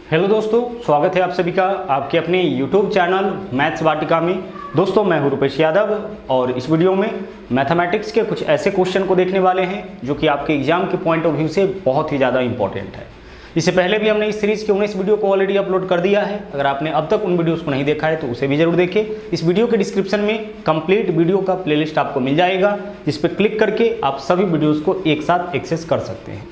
Hello दोस्तों, स्वागत है आप सभी का आपके अपने YouTube चैनल मैथ्स वाटिका में। दोस्तों मैं हूं रुपेश यादव और इस वीडियो में मैथमेटिक्स के कुछ ऐसे क्वेश्चन को देखने वाले हैं जो कि आपके एग्जाम के पॉइंट ऑफ व्यू से बहुत ही ज़्यादा इंपॉर्टेंट है। इससे पहले भी हमने इस सीरीज़ के 19 वीडियो को ऑलरेडी अपलोड कर दिया है। अगर आपने अब तक उन वीडियोज़ को नहीं देखा है तो उसे भी जरूर देखें। इस वीडियो के डिस्क्रिप्शन में कंप्लीट वीडियो का प्लेलिस्ट आपको मिल जाएगा, जिस पर क्लिक करके आप सभी वीडियोज़ को एक साथ एक्सेस कर सकते हैं।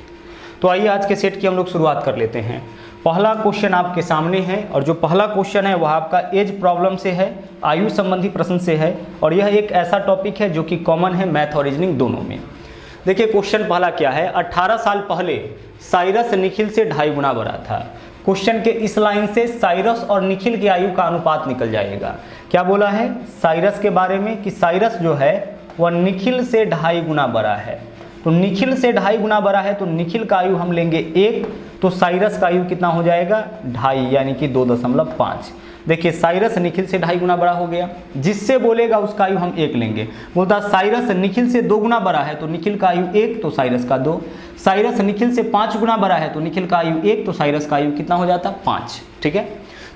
तो आइए आज के सेट की हम लोग शुरुआत कर लेते हैं। पहला क्वेश्चन आपके सामने है और जो पहला क्वेश्चन है वह आपका एज प्रॉब्लम से है, आयु संबंधी प्रश्न से है और यह एक ऐसा टॉपिक है जो कि कॉमन है मैथ और रीजनिंग दोनों में। देखिए क्वेश्चन पहला क्या है, 18 साल पहले साइरस निखिल से 2.5 गुना बड़ा था। क्वेश्चन के इस लाइन से साइरस और निखिल की आयु का अनुपात निकल जाएगा। क्या बोला है साइरस के बारे में कि साइरस जो है वह निखिल से 2.5 गुना बड़ा है। तो निखिल से 2.5 गुना बड़ा है तो निखिल का आयु हम लेंगे 1, तो साइरस का आयु कितना हो जाएगा 2.5 यानी कि 2.5। देखिए साइरस निखिल से 2.5 गुना बड़ा हो गया, जिससे बोलेगा उसका आयु हम 1 लेंगे। बोलता साइरस निखिल से 2 गुना बड़ा है तो निखिल का आयु 1 तो साइरस का 2। साइरस निखिल से 5 गुना बड़ा है तो निखिल का आयु 1 तो साइरस का आयु कितना हो जाता 5। ठीक है,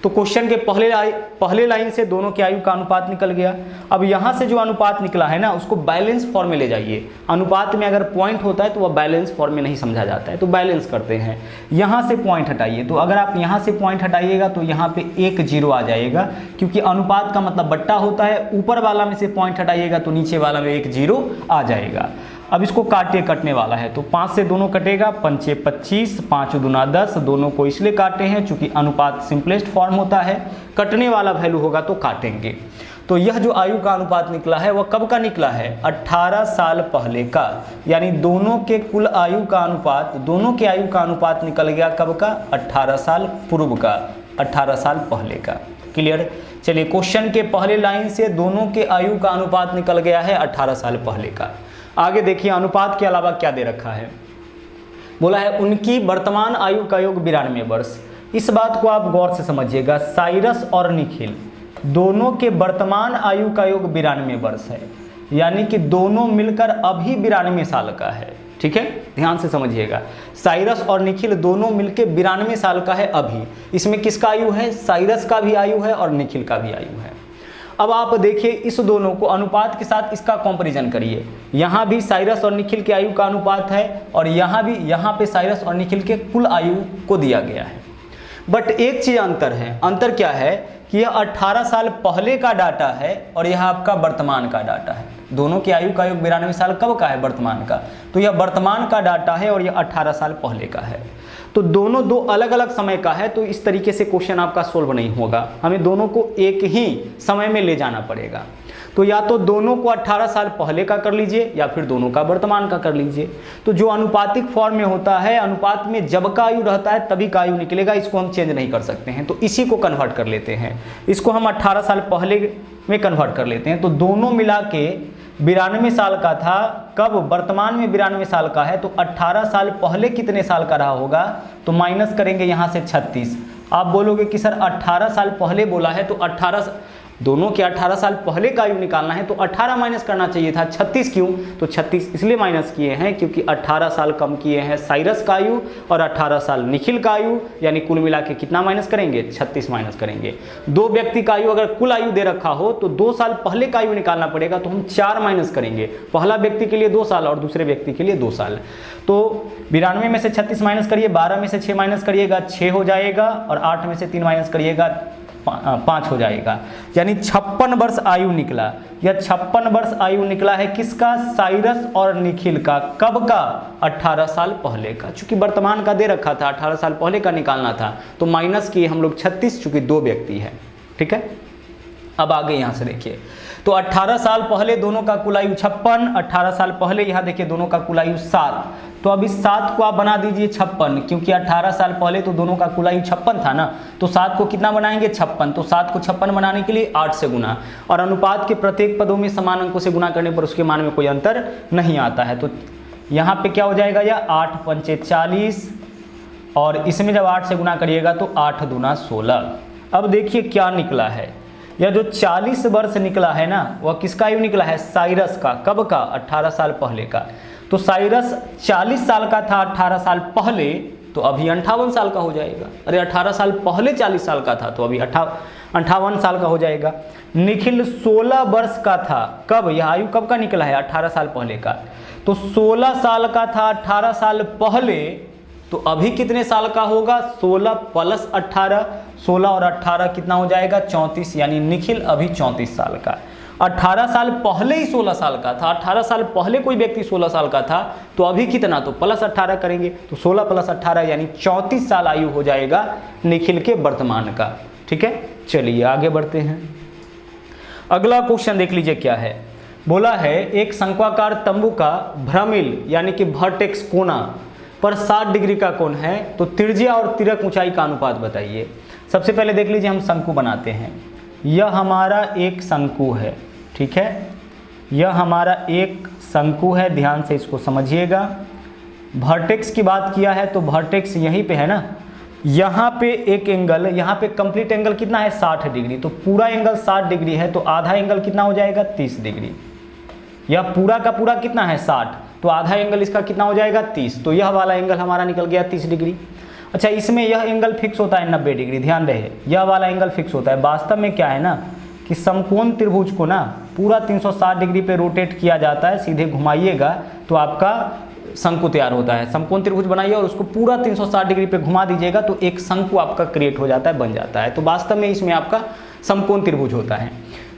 तो क्वेश्चन के पहले लाइन से दोनों के आयु का अनुपात निकल गया। अब यहाँ से जो अनुपात निकला है ना उसको बैलेंस फॉर्म में ले जाइए। अनुपात में अगर पॉइंट होता है तो वह बैलेंस फॉर्म में नहीं समझा जाता है, तो बैलेंस करते हैं। यहाँ से पॉइंट हटाइए, तो अगर आप यहाँ से पॉइंट हटाइएगा तो यहाँ पे 1 0 आ जाएगा, क्योंकि अनुपात का मतलब बट्टा होता है। ऊपर वाला में से पॉइंट हटाइएगा तो नीचे वाला में 1 0 आ जाएगा। अब इसको कटने वाला है तो 5 से दोनों कटेगा, 5 6 25, 5 दूना 10। दोनों को इसलिए काटे हैं चूंकि अनुपात सिंपलेस्ट फॉर्म होता है, कटने वाला वैल्यू होगा तो काटेंगे। तो यह जो आयु का अनुपात निकला है वह कब का निकला है 18 साल पहले का, यानी दोनों के कुल आयु का अनुपात, दोनों के आयु का अनुपात निकल गया कब का 18 साल पूर्व का, 18 साल पहले का। क्लियर। चलिए क्वेश्चन के पहले लाइन से दोनों के आयु का अनुपात निकल गया है 18 साल पहले का। आगे देखिए अनुपात के अलावा क्या दे रखा है, बोला है उनकी वर्तमान आयु का योग 92 वर्ष। इस बात को आप गौर से समझिएगा, साइरस और निखिल दोनों के वर्तमान आयु का योग 92 वर्ष है, यानी कि दोनों मिलकर अभी 92 साल का है। ठीक है, ध्यान से समझिएगा, साइरस और निखिल दोनों मिलकर 92 साल का है अभी। इसमें किसका आयु है, साइरस का भी आयु है और निखिल का भी आयु है। अब आप देखिए इस दोनों को अनुपात के साथ इसका कंपैरिजन करिए। यहाँ भी साइरस और निखिल के आयु का अनुपात है और यहाँ भी, यहाँ पे साइरस और निखिल के कुल आयु को दिया गया है। बट एक चीज अंतर है, अंतर क्या है कि यह 18 साल पहले का डाटा है और यह आपका वर्तमान का डाटा है। दोनों की आयु का योग 92 साल कब का है, वर्तमान का। तो यह वर्तमान का डाटा है और यह 18 साल पहले का है। तो दोनों दो अलग अलग समय का है, तो इस तरीके से क्वेश्चन आपका सोल्व नहीं होगा। हमें दोनों को एक ही समय में ले जाना पड़ेगा। तो या तो दोनों को 18 साल पहले का कर लीजिए या फिर दोनों का वर्तमान का कर लीजिए। तो जो अनुपातिक फॉर्म में होता है, अनुपात में जब का आयु रहता है तभी का आयु निकलेगा, इसको हम चेंज नहीं कर सकते हैं। तो इसी को कन्वर्ट कर लेते हैं, इसको हम 18 साल पहले में कन्वर्ट कर लेते हैं। तो दोनों मिला के 92 साल का था, कब वर्तमान में 92 साल का है, तो 18 साल पहले कितने साल का रहा होगा, तो माइनस करेंगे यहाँ से 36। आप बोलोगे कि सर 18 साल पहले बोला है तो 18 दोनों के 18 साल पहले का आयु निकालना है तो 18 माइनस करना चाहिए था, 36 क्यों, तो 36 इसलिए माइनस किए हैं क्योंकि 18 साल कम किए हैं साइरस का आयु और 18 साल निखिल का आयु, यानी कुल मिला के कितना माइनस करेंगे 36 माइनस करेंगे। दो व्यक्ति का आयु अगर कुल आयु दे रखा हो तो 2 साल पहले का आयु निकालना पड़ेगा, तो हम 4 माइनस करेंगे। पहला व्यक्ति के लिए 2 साल और दूसरे व्यक्ति के लिए 2 साल। तो 92 में से 36 माइनस करिए, 12 में से 6 माइनस करिएगा 6 हो जाएगा और 8 में से 3 माइनस करिएगा 5 हो जाएगा, यानी 56 वर्ष आयु निकला। यह 56 वर्ष आयु निकला है किसका, साइरस और निखिल का। कब का, 18 साल पहले का। चूंकि वर्तमान का दे रखा था, 18 साल पहले का निकालना था, तो माइनस किए हम लोग 36, चूंकि 2 व्यक्ति है। ठीक है, अब आगे यहाँ से देखिए, तो 18 साल पहले दोनों का कुल आयु 56, 18 साल पहले यहाँ देखिए दोनों का कुल आयु 7। तो अब इस 7 को आप बना दीजिए 56, क्योंकि 18 साल पहले तो दोनों का कुल आयु 56 था ना, तो 7 को कितना बनाएंगे 56। तो 7 को 56 बनाने के लिए 8 से गुना, और अनुपात के प्रत्येक पदों में समान अंकों से गुना करने पर उसके मान में कोई अंतर नहीं आता है। तो यहाँ पे क्या हो जाएगा, यह 8 पंचे 40 और इसमें जब 8 से गुना करिएगा तो 8 दूना 16। अब देखिए क्या निकला है, यह जो 40 वर्ष निकला है ना वह किसका आयु निकला है, साइरस का। कब का, 18 साल पहले का। तो साइरस 40 साल का था 18 साल पहले, तो अभी 58 साल का हो जाएगा। अरे 18 साल पहले 40 साल का था तो अभी 58 साल का हो जाएगा। निखिल 16 वर्ष का था, कब? यह आयु कब का निकला है? 18 साल पहले का। तो 16 साल का था 18 साल पहले, तो अभी कितने साल का होगा? 16 प्लस 18, 16 और 18 कितना हो जाएगा? 34, यानी निखिल अभी 34 साल का। 18 साल पहले ही 16 साल का था, 18 साल पहले कोई व्यक्ति 16 साल का था, तो अभी कितना? तो प्लस 18 करेंगे, तो 16 प्लस 18 यानी 34 साल आयु हो जाएगा निखिल के वर्तमान का। ठीक है, चलिए आगे बढ़ते हैं। अगला क्वेश्चन देख लीजिए क्या है। बोला है एक शंक्वाकार तंबू का भ्रमिल यानी कि वर्टेक्स कोना पर 60 डिग्री का कोण है, तो त्रिज्या और तिर्यक ऊंचाई का अनुपात बताइए। सबसे पहले देख लीजिए, हम शंकु बनाते हैं। यह हमारा एक शंकु है, ठीक है, यह हमारा एक शंकु है, ध्यान से इसको समझिएगा। वर्टेक्स की बात किया है तो वर्टेक्स यहीं पे है ना, यहाँ पे एक एंगल, यहाँ पे कंप्लीट एंगल कितना है? 60 डिग्री। तो पूरा एंगल 60 डिग्री है, तो आधा एंगल कितना हो जाएगा? 30 डिग्री। यह पूरा का पूरा कितना है? 60, तो आधा एंगल इसका कितना हो जाएगा? 30। तो यह वाला एंगल हमारा निकल गया 30 डिग्री। अच्छा, इसमें यह एंगल फिक्स होता है 90 डिग्री, ध्यान रहे, यह वाला एंगल फिक्स होता है। वास्तव में क्या है ना कि समकोण त्रिभुज को ना पूरा 360 डिग्री पे रोटेट किया जाता है, सीधे घुमाइएगा तो आपका शंकु तैयार होता है। समकोण त्रिभुज बनाइए और उसको पूरा 360 डिग्री पे घुमा दीजिएगा तो एक शंकु आपका क्रिएट हो जाता है, बन जाता है। तो वास्तव में इसमें आपका समकोण त्रिभुज होता है।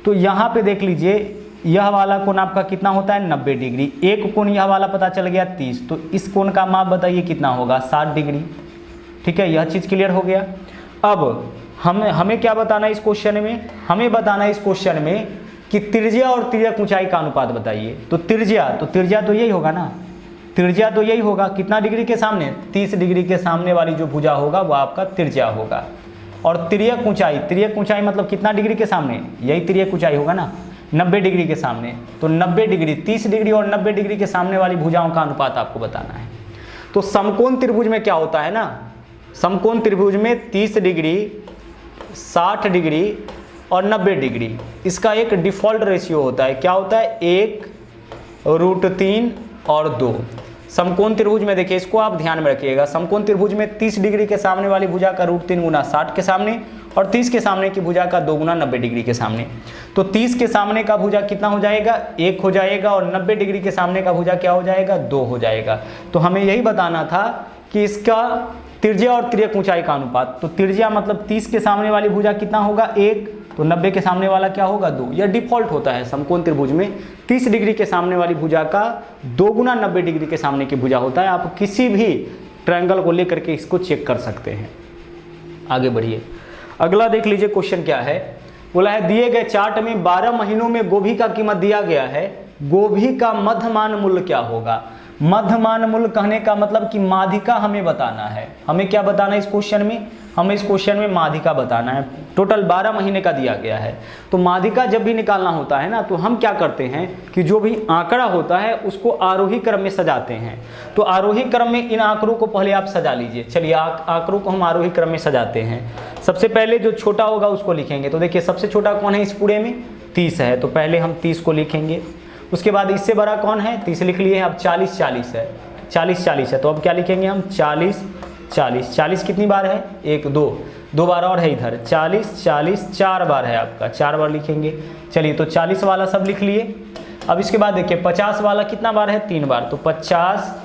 तो यहाँ पे देख लीजिए, यह वाला कोण आपका कितना होता है? 90 डिग्री। एक कोण यह वाला पता चल गया 30, तो इस कोण का माप बताइए कितना होगा? 60 डिग्री। ठीक है, यह चीज़ क्लियर हो गया। अब हमें क्या बताना है इस क्वेश्चन में? हमें बताना है इस क्वेश्चन में कि त्रिज्या और तिर्यक ऊंचाई का अनुपात बताइए। तो त्रिज्या तो यही होगा ना, त्रिज्या तो यही होगा, कितना डिग्री के सामने? 30 डिग्री के सामने वाली जो भुजा होगा वो आपका त्रिज्या होगा। और तिर्यक ऊंचाई मतलब कितना डिग्री के सामने? यही तिर्यक ऊंचाई होगा ना, 90 डिग्री के सामने। तो 90 डिग्री, 30 डिग्री और 90 डिग्री के सामने वाली भुजाओं का अनुपात आपको बताना है। तो समकोण त्रिभुज में क्या होता है ना, समकोण त्रिभुज में 30 डिग्री, 60 डिग्री और 90 डिग्री, इसका एक डिफॉल्ट रेशियो होता है। क्या होता है? 1/√3 और 2। समकोण त्रिभुज में देखिए, इसको आप ध्यान में रखिएगा। समकोण त्रिभुज में 30 डिग्री के सामने वाली भुजा का √3 गुना 60 के सामने और 30 के सामने की भुजा का 2 गुना 90 डिग्री के सामने। तो 30 के सामने का भुजा कितना हो जाएगा? 1 हो जाएगा, और 90 डिग्री के सामने का भुजा क्या हो जाएगा? 2 हो जाएगा। तो हमें यही बताना था कि इसका त्रिज्या और तिर्यक ऊंचाई का अनुपात। तो त्रिज्या मतलब 30 के सामने वाली भुजा कितना होगा? 1, तो 90 के सामने वाला क्या होगा? 2। यह डिफॉल्ट होता है समकोण त्रिभुज में, 30 डिग्री के सामने वाली भुजा का 2 गुना 90 डिग्री के सामने की भुजा होता है। आप किसी भी ट्रायंगल को लेकर के इसको चेक कर सकते हैं। आगे बढ़िए, अगला देख लीजिए क्वेश्चन क्या है। बोला है दिए गए चार्ट में 12 महीनों में गोभी का कीमत दिया गया है, गोभी का मध्यमान मूल्य क्या होगा? मध्यमान मूल्य कहने का मतलब कि माध्यिका हमें बताना है। हमें क्या बताना है इस क्वेश्चन में? हमें इस क्वेश्चन में माध्यिका बताना है। टोटल 12 महीने का दिया गया है। तो माध्यिका जब भी निकालना होता है ना, तो हम क्या करते हैं कि जो भी आंकड़ा होता है उसको आरोही क्रम में सजाते हैं। तो आरोही क्रम में इन आंकड़ों को पहले आप सजा लीजिए। चलिए आंकड़ों को हम आरोही क्रम में सजाते हैं। सबसे पहले जो छोटा होगा उसको लिखेंगे। तो देखिए सबसे छोटा कौन है इस पूरे में? 30 है, तो पहले हम 30 को लिखेंगे। उसके बाद इससे बड़ा कौन है? 30 लिख लिए। अब 40 है, 40 है, तो अब क्या लिखेंगे हम? 40 कितनी बार है? 1 2 बार और है इधर। 40 4 बार है आपका, 4 बार लिखेंगे। चलिए, तो 40 वाला सब लिख लिए। अब इसके बाद देखिए 50 वाला कितना बार है? 3 बार, तो 50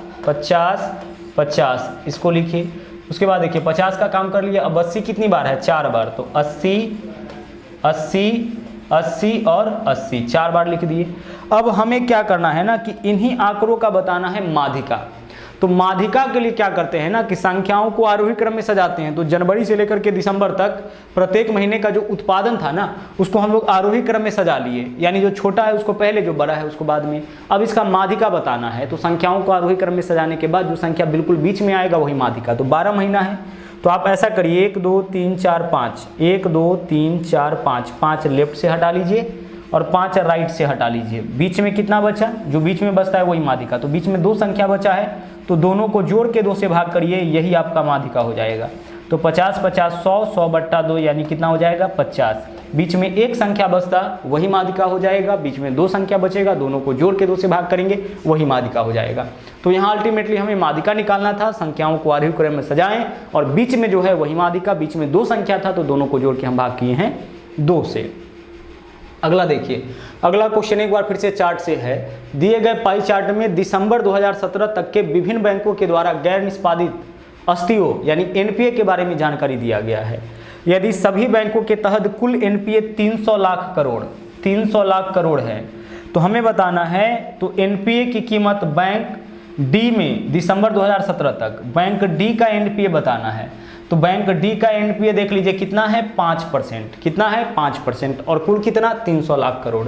इसको लिखिए। उसके बाद देखिए 50 का काम कर लिया। अब 80 कितनी बार है? 4 बार, तो 80 और 80 4 बार लिख दिए। अब हमें क्या करना है ना कि इन्हीं आंकड़ों का बताना है माध्यिका। तो माध्यिका के लिए क्या करते हैं ना कि संख्याओं को आरोही क्रम में सजाते हैं। तो जनवरी से लेकर के दिसंबर तक प्रत्येक महीने का जो उत्पादन था ना, उसको हम लोग आरोही क्रम में सजा लिए। यानी जो छोटा है उसको पहले, जो बड़ा है उसको बाद में। अब इसका माध्यिका बताना है, तो संख्याओं को आरोही क्रम में सजाने के बाद जो संख्या बिल्कुल बीच में आएगा वही माध्यिका। तो 12 महीना है, तो आप ऐसा करिए 1 2 3 4 5, 1 2 3 4 5, 5 लेफ्ट से हटा लीजिए और 5 राइट से हटा लीजिए। बीच में कितना बचा? जो बीच में बचता है वही माध्यिका। तो बीच में 2 संख्या बचा है, तो दोनों को जोड़ के 2 से भाग करिए, यही आपका माध्यिका हो जाएगा। तो 50 50 100 100/2 यानी कितना हो जाएगा? 50। बीच में एक संख्या बचता वही माध्यिका हो जाएगा, बीच में 2 संख्या बचेगा, दोनों को जोड़ के 2 से भाग करेंगे वही माध्यिका हो जाएगा। तो यहाँ अल्टीमेटली हमें माध्यिका निकालना था, संख्याओं को आरोही क्रम में सजाएं और बीच में जो है वही माध्यिका, बीच में 2 संख्या था तो दोनों को जोड़ के हम भाग किए हैं 2 से। अगला देखिए, अगला क्वेश्चन एक बार फिर से चार्ट से है। दिए गए पाई चार्ट में दिसंबर 2017 तक के विभिन्न बैंकों के द्वारा गैर निष्पादित अस्थियों यानी एनपीए के बारे में जानकारी दिया गया है। यदि सभी बैंकों के तहत कुल एनपीए 300 लाख करोड़ है तो हमें बताना है तो एनपीए की कीमत बैंक डी में दिसंबर 2017 तक बैंक डी का एनपीए बताना है। तो बैंक डी का एनपीए देख लीजिए कितना है 5%, कितना है 5% और कुल कितना 300 लाख करोड़।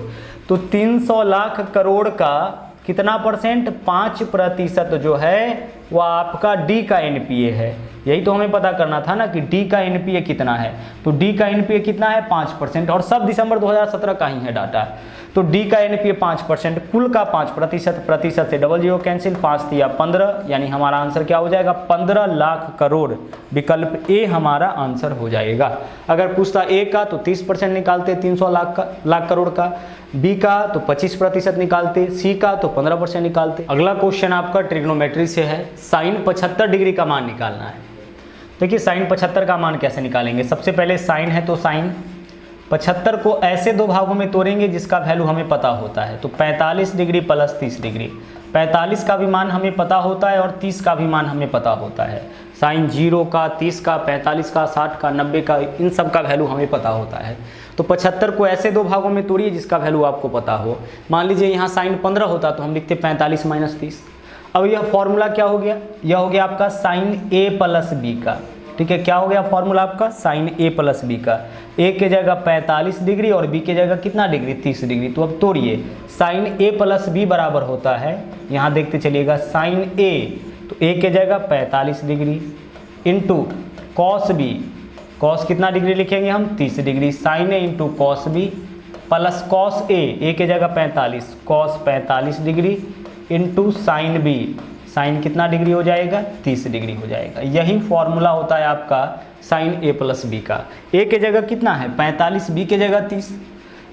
तो 300 लाख करोड़ का कितना परसेंट 5% जो है वह आपका डी का एनपीए है। यही तो हमें पता करना था ना कि डी का एनपीए कितना है। तो डी का एनपीए कितना है 5% और सब दिसंबर 2017 का ही है डाटा। तो डी का एनपीए 5%, कुल का 5%, प्रतिशत से डबल जीरो कैंसिल, 5 दिया 15, यानी हमारा आंसर क्या हो जाएगा 15 लाख करोड़। विकल्प ए हमारा आंसर हो जाएगा। अगर पूछता ए का तो 30% निकालते 300 लाख करोड़ का, बी का तो 25% निकालते, सी का तो 15% निकालते। अगला क्वेश्चन आपका ट्रिग्नोमेट्री से है। साइन 75 डिग्री का मान निकालना है। देखिए साइन 75 का मान कैसे निकालेंगे। सबसे पहले साइन है तो साइन 75 को ऐसे 2 भागों में तोड़ेंगे जिसका वैल्यू हमें पता होता है। तो 45 डिग्री प्लस 30 डिग्री, 45 का भी मान हमें पता होता है और 30 का भी मान हमें पता होता है। साइन 0 का, 30 का, 45 का, 60 का, 90 का, इन सब का वैल्यू हमें पता होता है। तो 75 को ऐसे 2 भागों में तोड़िए जिसका वैल्यू आपको पता हो। मान लीजिए यहाँ साइन 15 होता तो हम लिखते 45 माइनस 30। अब यह फॉर्मूला क्या हो गया, यह हो गया आपका साइन ए प्लस बी का। ठीक है, क्या हो गया फॉर्मूला आपका साइन ए प्लस बी का। ए के जगह 45 डिग्री और बी के जगह कितना डिग्री 30 डिग्री। तो अब तोड़िए, साइन ए प्लस बी बराबर होता है, यहाँ देखते चलिएगा साइन ए, तो ए के जगह 45 degree into cos B, cos कितना डिग्री लिखेंगे हम 30 degree, sine A into cos B plus cos A के जगह 45, cos 45 degree into sine B, sine कितना डिग्री हो जाएगा 30 डिग्री हो जाएगा। यही फॉर्मूला होता है आपका साइन ए प्लस बी का। ए के जगह कितना है 45, बी के जगह 30,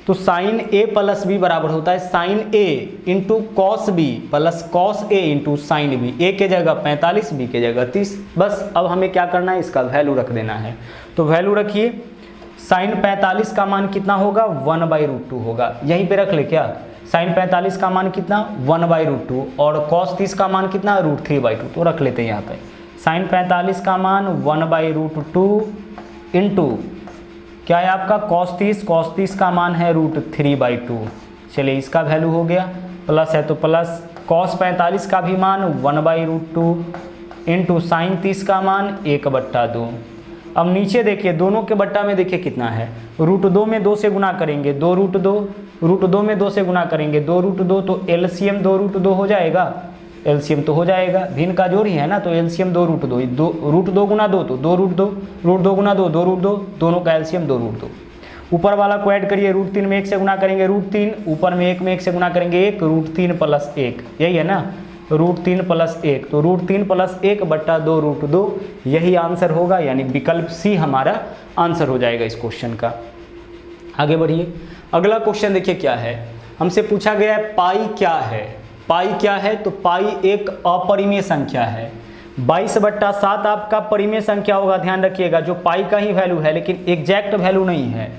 तो साइन ए प्लस बी बराबर होता है sine A into cos B plus cos A into sine B. A के जगह 45, बी के जगह 30। बस अब हमें क्या करना है, इसका वैल्यू रख देना है। तो वैल्यू रखिए, साइन 45 का मान कितना होगा 1/√2 होगा, यहीं पे रख ले क्या। साइन 45 का मान कितना 1/√2 और कॉस 30 का मान कितना √3/2, तो रख लेते हैं यहाँ पे। साइन 45 का मान 1/√2 इंटू क्या है आपका कॉस 30 का मान है √3/2। चलिए इसका वैल्यू हो गया, प्लस है तो प्लस, कॉस 45 का भी मान 1/√2 इंटू साइन 30 का मान 1/2। अब नीचे देखिए, दोनों के बट्टा में देखिए कितना है, √2 में 2 से गुना करेंगे 2√2, √2 में 2 से गुना करेंगे 2√2, तो एलसीएम 2√2 हो जाएगा, एलसीएम तो हो जाएगा, भिन्न का जोड़ ही है ना, तो एलसीएम 2√2, √2 गुना 2 तो 2√2, √2 गुना 2 2√2, दोनों का एलसीएम 2√2। ऊपर वाला को ऐड करिए, √3 में 1 से गुना करेंगे √3, ऊपर में 1 में 1 से गुना करेंगे 1, √3 प्लस 1, यही है ना, √3 प्लस 1, तो √3 प्लस 1/2√2 यही आंसर होगा, यानी विकल्प सी हमारा आंसर हो जाएगा इस क्वेश्चन का। आगे बढ़िए, अगला क्वेश्चन देखिए क्या है, हमसे पूछा गया है पाई क्या है। पाई क्या है, तो पाई एक अपरिमेय संख्या है। 22/7 आपका परिमेय संख्या होगा, ध्यान रखिएगा, जो पाई का ही वैल्यू है लेकिन एग्जैक्ट वैल्यू नहीं है।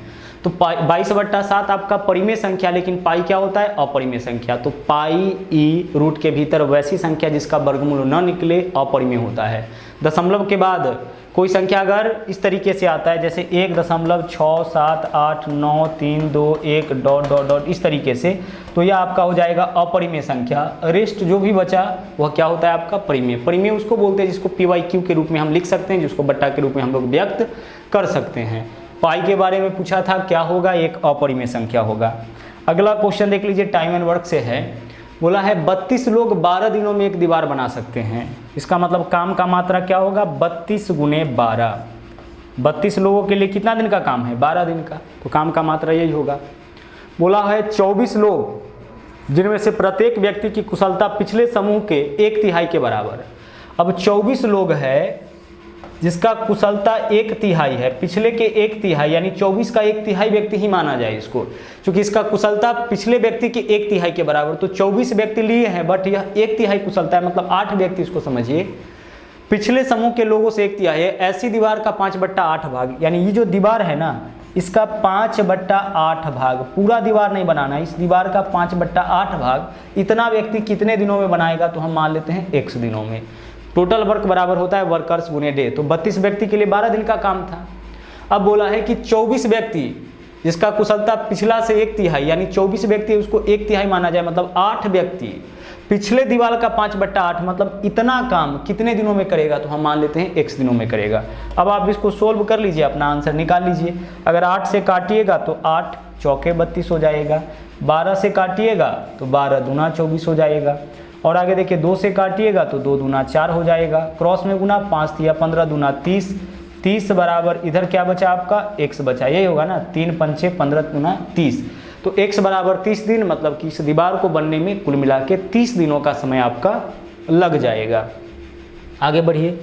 तो 22/7 आपका परिमेय संख्या, लेकिन पाई क्या होता है अपरिमेय संख्या। तो पाई ई रूट के भीतर वैसी संख्या जिसका वर्गमूल न निकले अपरिमेय होता है। दशमलव के बाद कोई संख्या अगर इस तरीके से आता है जैसे 1.6789321 इस तरीके से, तो यह आपका हो जाएगा अपरिमेय संख्या। रेस्ट जो भी बचा वह क्या होता है आपका परिमेय। परिमेय उसको बोलते हैं जिसको PYQ के रूप में हम लिख सकते हैं, जिसको बट्टा के रूप में हम लोग व्यक्त कर सकते हैं। पाई के बारे में पूछा था, क्या होगा, एक अपरिमेय संख्या होगा। अगला क्वेश्चन देख लीजिए, टाइम एंड वर्क से है। बोला है 32 लोग 12 दिनों में एक दीवार बना सकते हैं। इसका मतलब काम का मात्रा क्या होगा 32 × 12। 32 लोगों के लिए कितना दिन का काम है 12 दिन का, तो काम का मात्रा यही होगा। बोला है 24 लोग जिनमें से प्रत्येक व्यक्ति की कुशलता पिछले समूह के 1/3 के बराबर है। अब 24 लोग है जिसका कुशलता 1/3 है, पिछले के 1/3 यानी 24 का 1/3 व्यक्ति ही माना जाए इसको, क्योंकि इसका कुशलता पिछले व्यक्ति की 1/3 के बराबर। तो 24 व्यक्ति लिए हैं बट यह 1/3 कुशलता है, मतलब 8 व्यक्ति इसको समझिए। पिछले समूह के लोगों से 1/3 है। ऐसी दीवार का 5/8 भाग, यानी ये जो दीवार है ना इसका 5/8 भाग, पूरा दीवार नहीं बनाना है, इस दीवार का 5/8 भाग इतना व्यक्ति कितने दिनों में बनाएगा, तो हम मान लेते हैं x दिनों में। टोटल वर्क बराबर होता है वर्कर्स गुने डे, तो 32 व्यक्ति के लिए 12 दिन का काम था। अब बोला है कि 24 व्यक्ति जिसका कुशलता पिछला से 1/3 यानी 24 व्यक्ति उसको 1/3 माना जाए, मतलब 8 व्यक्ति पिछले दीवार का 5/8 मतलब इतना काम कितने दिनों में करेगा, तो हम मान लेते हैं x दिनों में करेगा। अब आप इसको सोल्व कर लीजिए, अपना आंसर निकाल लीजिए। अगर 8 से काटिएगा तो 8 चौके 32 हो जाएगा, 12 से काटिएगा तो 12 दूना 24 हो जाएगा, और आगे देखिए 2 से काटिएगा तो 2 दूना 4 हो जाएगा, क्रॉस में गुना 5 या 15 दूना 30, 30 बराबर इधर क्या बचा आपका x बचा, यही होगा ना, 3 पंचे 15 दूना 30, तो x बराबर 30 दिन, मतलब कि इस दीवार को बनने में कुल मिला के 30 दिनों का समय आपका लग जाएगा। आगे बढ़िए,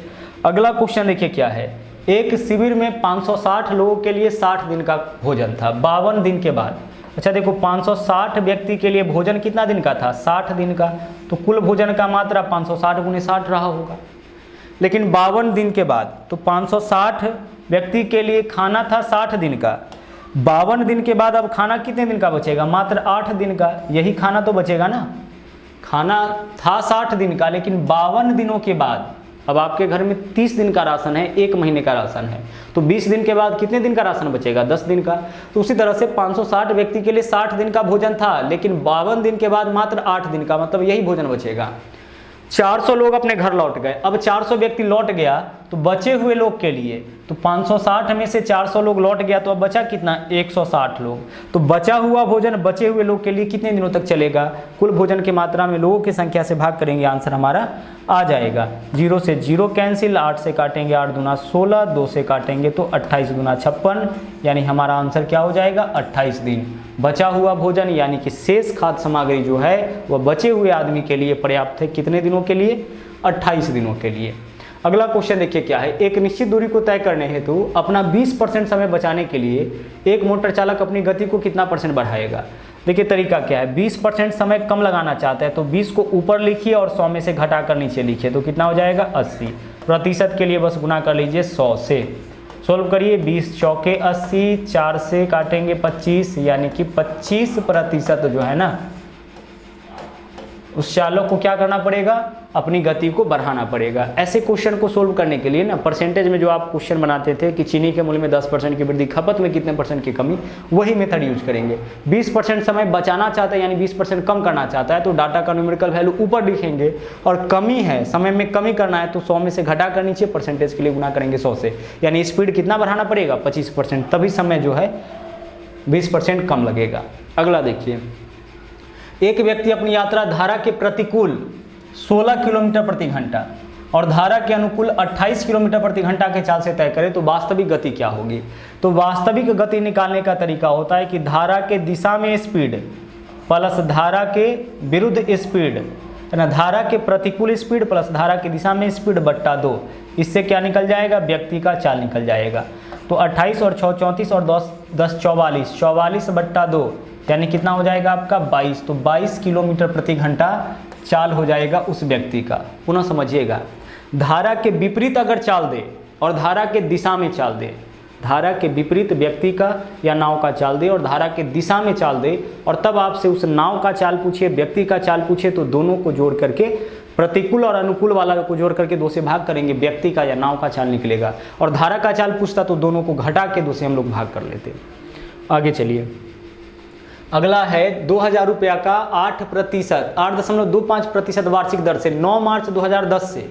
अगला क्वेश्चन देखिए क्या है। एक शिविर में 560 लोगों के लिए 60 दिन का भोजन था 52 दिन के बाद। अच्छा देखो 560 व्यक्ति के लिए भोजन कितना दिन का था, 60 दिन का, तो कुल भोजन का मात्रा 560 गुने 60 रहा होगा। लेकिन 52 दिन के बाद, तो 560 व्यक्ति के लिए खाना था 60 दिन का, 52 दिन के बाद अब खाना कितने दिन का बचेगा, मात्र 8 दिन का, यही खाना तो बचेगा ना। खाना था 60 दिन का, लेकिन 52 दिनों के बाद अब आपके घर में 30 दिन का राशन है, 1 महीने का राशन है, तो 20 दिन के बाद कितने दिन का राशन बचेगा, 10 दिन का। तो उसी तरह से 560 व्यक्ति के लिए 60 दिन का भोजन था, लेकिन 52 दिन के बाद मात्र 8 दिन का, मतलब यही भोजन बचेगा। 400 लोग अपने घर लौट गए, अब 400 व्यक्ति लौट गया तो बचे हुए लोग के लिए, तो 560 में से 400 लोग लौट गया तो अब बचा कितना, 160 लोग। तो बचा हुआ भोजन बचे हुए लोग के लिए कितने दिनों तक चलेगा, कुल भोजन की मात्रा में लोगों की संख्या से भाग करेंगे, आंसर हमारा आ जाएगा। 0 से 0 कैंसिल, 8 से काटेंगे 8 दूना 16, 2 से काटेंगे तो 28 दूना 56, यानी हमारा आंसर क्या हो जाएगा, 28 दिन। बचा हुआ भोजन यानी कि शेष खाद्य सामग्री जो है वह बचे हुए आदमी के लिए पर्याप्त है, कितने दिनों के लिए, 28 दिनों के लिए। अगला क्वेश्चन देखिए क्या है। एक निश्चित दूरी को तय करने हेतु अपना 20% समय बचाने के लिए एक मोटर चालक अपनी गति को कितना % बढ़ाएगा। देखिए तरीका क्या है, 20% समय कम लगाना चाहता है तो 20 को ऊपर लिखिए और 100 में से घटाकर नीचे लिखिए, तो कितना हो जाएगा, 80। प्रतिशत के लिए बस गुना कर लीजिए 100 से, सोल्व करिए, 20 चौके 80, 4 से काटेंगे 25, यानी कि 25% जो है ना उस चालक को क्या करना पड़ेगा, अपनी गति को बढ़ाना पड़ेगा। ऐसे क्वेश्चन को सोल्व करने के लिए ना परसेंटेज में जो आप क्वेश्चन बनाते थे कि चीनी के मूल्य में 10% की वृद्धि, खपत में कितने % की कमी, वही मेथड यूज करेंगे। 20% समय बचाना चाहता है यानी 20% कम करना चाहता है तो डाटा का न्यूमेरिकल वैल्यू ऊपर लिखेंगे, और कमी है समय में कमी करना है तो 100 में से घटा कर नीचे परसेंटेज के लिए गुना करेंगे 100 से, यानी स्पीड कितना बढ़ाना पड़ेगा, 25%, तभी समय जो है 20% कम लगेगा। अगला देखिए, एक व्यक्ति अपनी यात्रा धारा के प्रतिकूल 16 किलोमीटर प्रति घंटा और धारा के अनुकूल 28 किलोमीटर प्रति घंटा के चाल से तय करे तो वास्तविक गति क्या होगी। तो वास्तविक गति निकालने का तरीका होता है कि धारा के दिशा में स्पीड प्लस धारा के विरुद्ध स्पीड, है ना, धारा के प्रतिकूल स्पीड प्लस धारा की दिशा में स्पीड बट्टा 2, इससे क्या निकल जाएगा, व्यक्ति का चाल निकल जाएगा। तो 28 और 6 34 और 10 44, 44 बट्टा 2 यानी कितना हो जाएगा आपका 22, तो 22 किलोमीटर प्रति घंटा चाल हो जाएगा उस व्यक्ति का। पुनः समझिएगा, धारा के विपरीत अगर चाल दे और धारा के दिशा में चाल दे, धारा के विपरीत व्यक्ति का या नाव का चाल दे और धारा के दिशा में चाल दे, और तब आपसे उस नाव का चाल पूछे, व्यक्ति का चाल पूछे, तो दोनों को जोड़ करके प्रतिकूल और अनुकूल वाला को जोड़ करके 2 से भाग करेंगे, व्यक्ति का या नाव का चाल निकलेगा। और धारा का चाल पूछता तो दोनों को घटा के 2 से हम लोग भाग कर लेते। आगे चलिए, अगला है 2000 रुपया का 8%, 8.25% वार्षिक दर से 9 मार्च 2010 से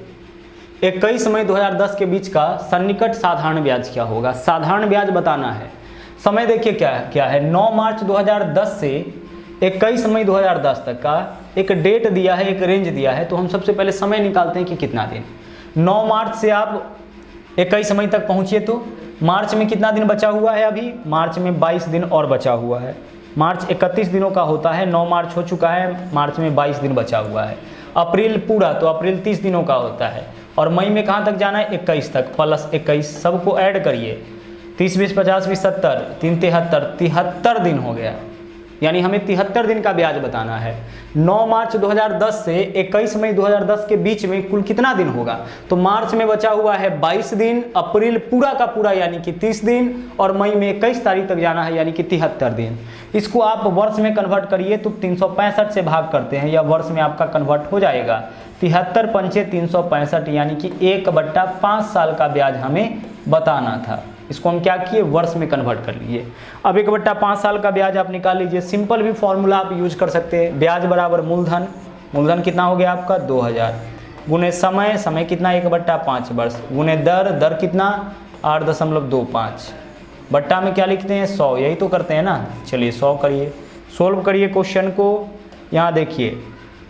21 मई 2010 के बीच का सन्निकट साधारण ब्याज क्या होगा। साधारण ब्याज बताना है। समय देखिए क्या है, 9 मार्च 2010 से 21 मई 2010 तक का एक डेट दिया है, एक रेंज दिया है, तो हम सबसे पहले समय निकालते हैं कि कितना दिन। 9 मार्च से आप 21 मई तक पहुँचिए तो मार्च में कितना दिन बचा हुआ है, अभी मार्च में 22 दिन और बचा हुआ है। मार्च 31 दिनों का होता है, 9 मार्च हो चुका है, मार्च में 22 दिन बचा हुआ है। अप्रैल पूरा तो अप्रैल 30 दिनों का होता है, और मई में कहाँ तक जाना है, 21 तक, प्लस 21, सबको ऐड करिए, 30 20 50 20 70, 3 73, 73 दिन हो गया, यानी हमें 73 दिन का ब्याज बताना है। 9 मार्च 2010 से 21 मई 2010 के बीच में कुल कितना दिन होगा, तो मार्च में बचा हुआ है 22 दिन, अप्रैल पूरा का पूरा यानी कि 30 दिन, और मई में 21 तारीख तक जाना है यानी कि 73 दिन। इसको आप वर्ष में कन्वर्ट करिए तो 365 से भाग करते हैं, या वर्ष में आपका कन्वर्ट हो जाएगा। 73 पंचे 365 यानी कि 1/5 साल का ब्याज हमें बताना था। इसको हम क्या किए, वर्ष में कन्वर्ट कर लिए। अब 1/5 साल का ब्याज आप निकाल लीजिए। सिंपल भी फॉर्मूला आप यूज कर सकते हैं। ब्याज बराबर मूलधन, मूलधन कितना हो गया आपका 2000, गुने समय, समय कितना 1/5 वर्ष, गुने दर, दर कितना 8.25, बट्टा में क्या लिखते हैं 100, यही तो करते हैं ना। चलिए 100 करिए, सोल्व करिए क्वेश्चन को। यहाँ देखिए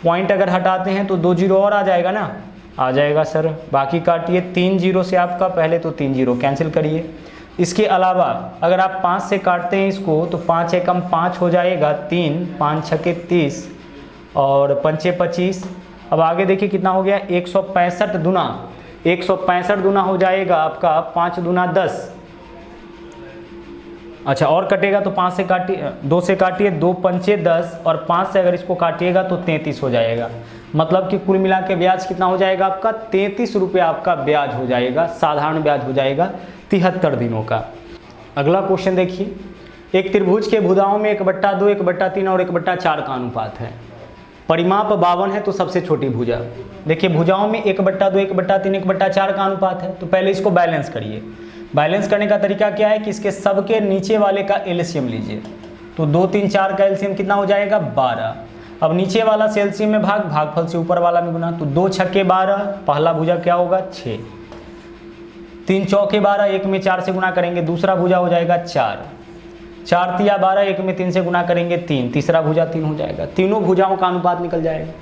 पॉइंट अगर हटाते हैं तो 2 जीरो और आ जाएगा ना, आ जाएगा सर। बाकी काटिए, 3 जीरो से आपका पहले तो 3 जीरो कैंसिल करिए। इसके अलावा अगर आप 5 से काटते हैं इसको तो 5 एकम 5 हो जाएगा 3, 5 छके 30 और 5 25। अब आगे देखिए कितना हो गया 165 दुना, 165 दुना हो जाएगा आपका 5 दुना 10। अच्छा और कटेगा तो 5 से काटिए, 2 से काटिए, 2 पंचे 10 और 5 से अगर इसको काटिएगा तो 33 हो जाएगा। मतलब कि कुल मिला के ब्याज कितना हो जाएगा आपका 33 रुपये आपका ब्याज हो जाएगा, साधारण ब्याज हो जाएगा 73 दिनों का। अगला क्वेश्चन देखिए, एक त्रिभुज के भुजाओं में 1/2, 1/3 और 1/4 का अनुपात है। परिमाप 52 है तो सबसे छोटी भुजा। देखिए भुजाओं में 1/2, 1/3, 1/4 का अनुपात है, तो पहले इसको बैलेंस करिए। बैलेंस करने का तरीका क्या है कि इसके सबके नीचे वाले का एलसीएम लीजिए, तो 2 3 4 का एलसीएम कितना हो जाएगा 12। अब नीचे वाला से एलसीएम में भाग, भागफल से ऊपर वाला में गुना, तो 2 छक्के 12, पहला भुजा क्या होगा 6, 3 चौके 12, 1 में 4 से गुना करेंगे, दूसरा भुजा हो जाएगा 4, 4 तिया 12, 1 में 3 से गुना करेंगे 3, तीसरा भुजा 3 हो जाएगा। तीनों भुजाओं का अनुपात निकल जाएगा।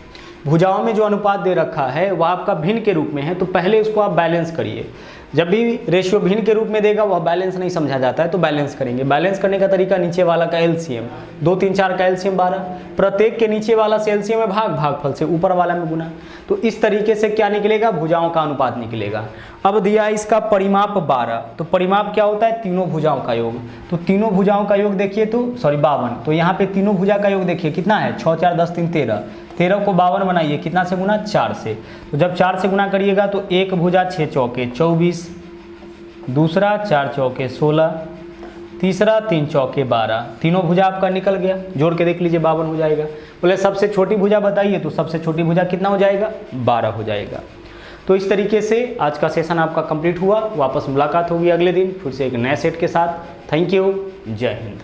भुजाओं में जो अनुपात दे रखा है वह आपका भिन्न के रूप में है, तो पहले इसको आप बैलेंस करिए। जब भी रेशियो भिन्न के रूप में देगा वह बैलेंस नहीं समझा जाता है, तो बैलेंस करेंगे। बैलेंस करने का तरीका नीचे वाला का एलसीएम, 2 3 4 का एलसीएम 12, प्रत्येक के नीचे वाला से एलसीएम में भाग, भागफल से ऊपर वाला में गुना, तो इस तरीके से क्या निकलेगा भुजाओं का अनुपात निकलेगा। अब दिया है इसका परिमाप 12, तो परिमाप क्या होता है तीनों भुजाओं का योग, तो तीनों भुजाओं का योग देखिए तो 52, तो यहाँ पे तीनों भुजा का योग देखिए कितना है 6 4 10 3 13, 13 को 52 बनाइए, कितना से गुना 4 से, तो जब 4 से गुना करिएगा तो एक भुजा 6 चौके 24, दूसरा 4 चौके 16, तीसरा 3 चौके 12, तीनों भुजा आपका निकल गया। जोड़ के देख लीजिए 52 हो जाएगा। बोले सबसे छोटी भुजा बताइए, तो सबसे छोटी भुजा कितना हो जाएगा 12 हो जाएगा। तो इस तरीके से आज का सेशन आपका कंप्लीट हुआ। वापस मुलाकात होगी अगले दिन फिर से एक नए सेट के साथ। थैंक यू, जय हिंद।